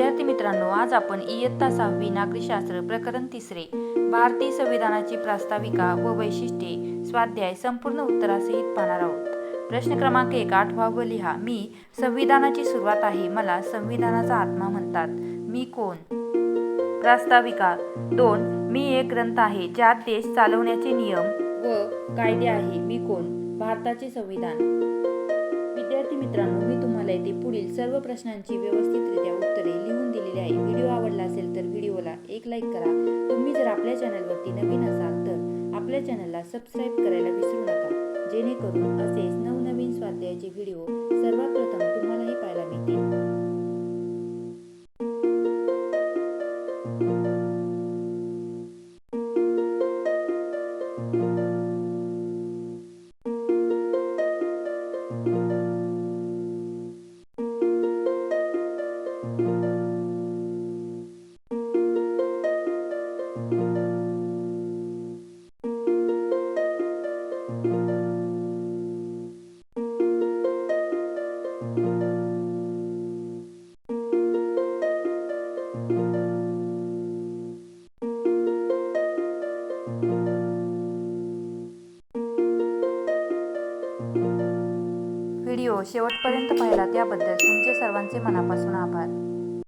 विद्यार्थी मित्रांनो, आज आपण इयत्ता 6वी नागरिकशास्त्र प्रकरण 3 भारतीय संविधानाची प्रास्ताविका व वैशिष्ट्ये स्वाध्याय संपूर्ण उत्तरासहित पाहणार आहोत। प्रश्न क्रमांक 1 आठवावं लिहा। मी संविधानाची सुरुवात आहे, मला संविधानाचा आत्मा म्हणतात, मी कोण? प्रास्ताविका 2 मी एक ग्रंथ आहे ज्यात देश चालवण्याचे नियम व कायदे आहे, मी कोण? भारताचे संविधान। विद्यार्थी मित्रांनो, मी तुम्हाला येथे पुढील सर्व प्रश्नांची व्यवस्थितरित्या उत्तरे लिहून दिलेली आहे। व्हिडिओ आवडला असेल तर व्हिडिओला एक लाईक करा। तुम्ही जर आपल्या चॅनलवरती नवीन असाल तर आपल्या चॅनलला सबस्क्राईब करायला विसरू नका, जेणेकरून असेच नवनवीन स्वाध्यायाचे व्हिडिओ सर्वात प्रथम तुम्हालाही पाहायला मिळतील। व्हिडिओ शेवटपर्यंत पाहिला त्याबद्दल तुमचे सर्वांचे मनापासून आभार।